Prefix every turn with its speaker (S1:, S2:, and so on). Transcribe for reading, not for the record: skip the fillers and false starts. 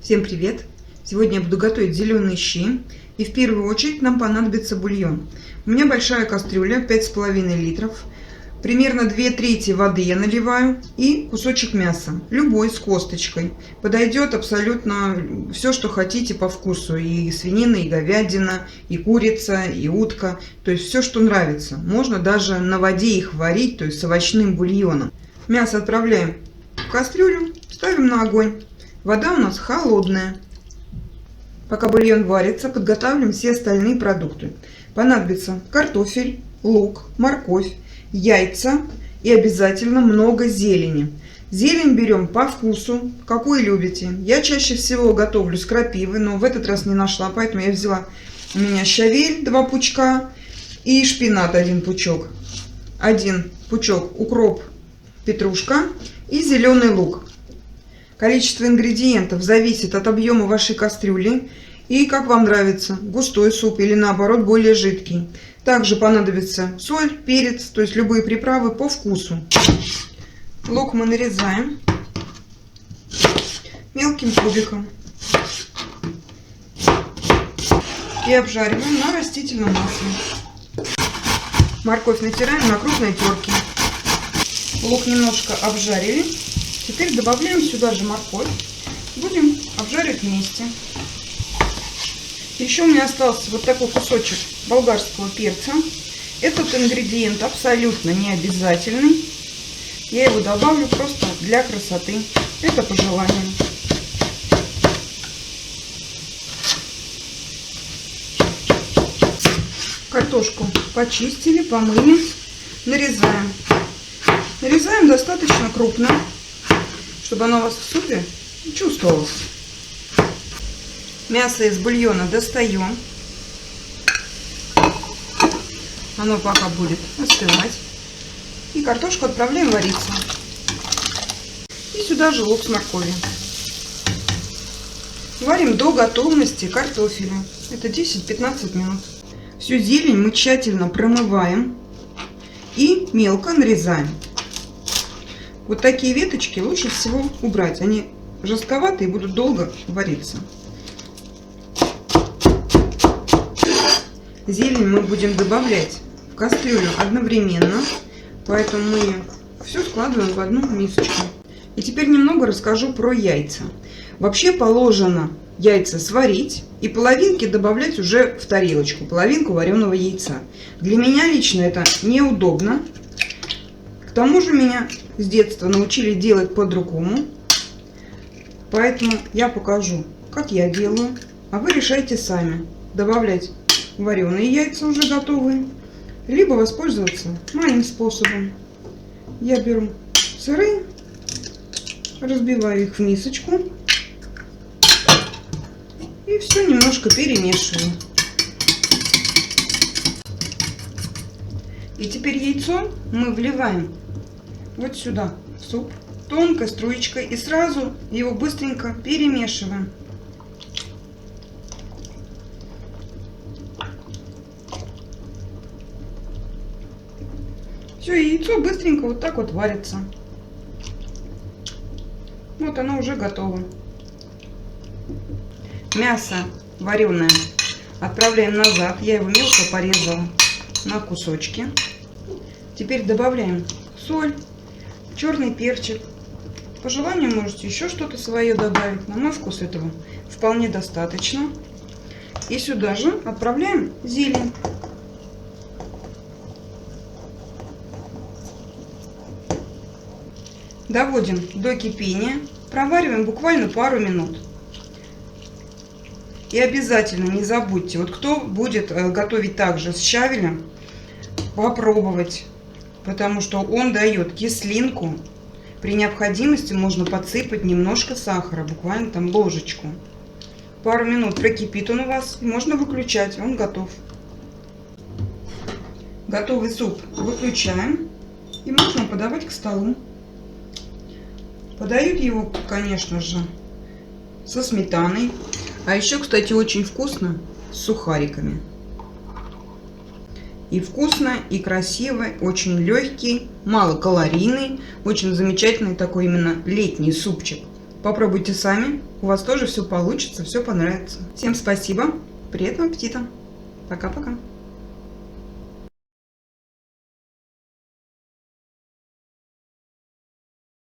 S1: Всем привет! Сегодня я буду готовить зеленые щи. И в первую очередь нам понадобится бульон. У меня большая кастрюля, 5,5 литров. Примерно 2/3 воды я наливаю и кусочек мяса. Любой с косточкой. Подойдет абсолютно все, что хотите по вкусу. И свинина, и говядина, и курица, и утка. То есть все, что нравится. Можно даже на воде их варить, то есть с овощным бульоном. Мясо отправляем в кастрюлю, ставим на огонь. Вода у нас холодная. Пока бульон варится, подготавливаем все остальные продукты. Понадобится картофель, лук, морковь, яйца и обязательно много зелени. Зелень берем по вкусу, какую любите. Я чаще всего готовлю с крапивой, но в этот раз не нашла, поэтому я взяла у меня щавель 2 пучка и шпинат 1 пучок. 1 пучок укроп, петрушка и зеленый лук. Количество ингредиентов зависит от объема вашей кастрюли и как вам нравится, густой суп или наоборот более жидкий. Также понадобится соль, перец, то есть любые приправы по вкусу. Лук мы нарезаем мелким кубиком и обжариваем на растительном масле. Морковь натираем на крупной терке. Лук немножко обжарили. Теперь добавляем сюда же морковь. Будем обжаривать вместе. Еще у меня остался вот такой кусочек болгарского перца. Этот ингредиент абсолютно не обязательный. Я его добавлю просто для красоты. Это по желанию. Картошку почистили, помыли. Нарезаем. Нарезаем достаточно крупно, чтобы оно у вас в супе чувствовалось. Мясо из бульона достаем. Оно пока будет остывать. И картошку отправляем вариться. И сюда же лук с морковью. Варим до готовности картофеля. Это 10-15 минут. Всю зелень мы тщательно промываем и мелко нарезаем. Вот такие веточки лучше всего убрать. Они жестковатые и будут долго вариться. Зелень мы будем добавлять в кастрюлю одновременно. Поэтому мы все складываем в одну мисочку. И теперь немного расскажу про яйца. Вообще положено яйца сварить и половинки добавлять уже в тарелочку. Половинку вареного яйца. Для меня лично это неудобно. К тому же меня с детства научили делать по-другому. Поэтому я покажу, как я делаю. А вы решайте сами. Добавлять вареные яйца уже готовые. Либо воспользоваться моим способом. Я беру сырые, разбиваю их в мисочку. И все немножко перемешиваю. И теперь яйцо мы вливаем вот сюда, в суп, тонкой струечкой. И сразу его быстренько перемешиваем. Все, яйцо быстренько вот так вот варится. Вот оно уже готово. Мясо вареное отправляем назад. Я его мелко порезала на кусочки. Теперь добавляем соль, черный перчик. По желанию можете еще что-то свое добавить. На мой вкус этого вполне достаточно. И сюда же отправляем зелень. Доводим до кипения. Провариваем буквально пару минут. И обязательно не забудьте, вот кто будет готовить также с щавелем, попробовать. Потому что он дает кислинку. При необходимости можно подсыпать немножко сахара, буквально там ложечку. Пару минут прокипит он у вас, и можно выключать, он готов. Готовый суп выключаем, и можно подавать к столу. Подают его, конечно же, со сметаной. А еще, кстати, очень вкусно с сухариками. И вкусно, и красиво, очень легкий, малокалорийный, очень замечательный такой именно летний супчик. Попробуйте сами, у вас тоже все получится, все понравится. Всем спасибо, приятного аппетита. Пока-пока.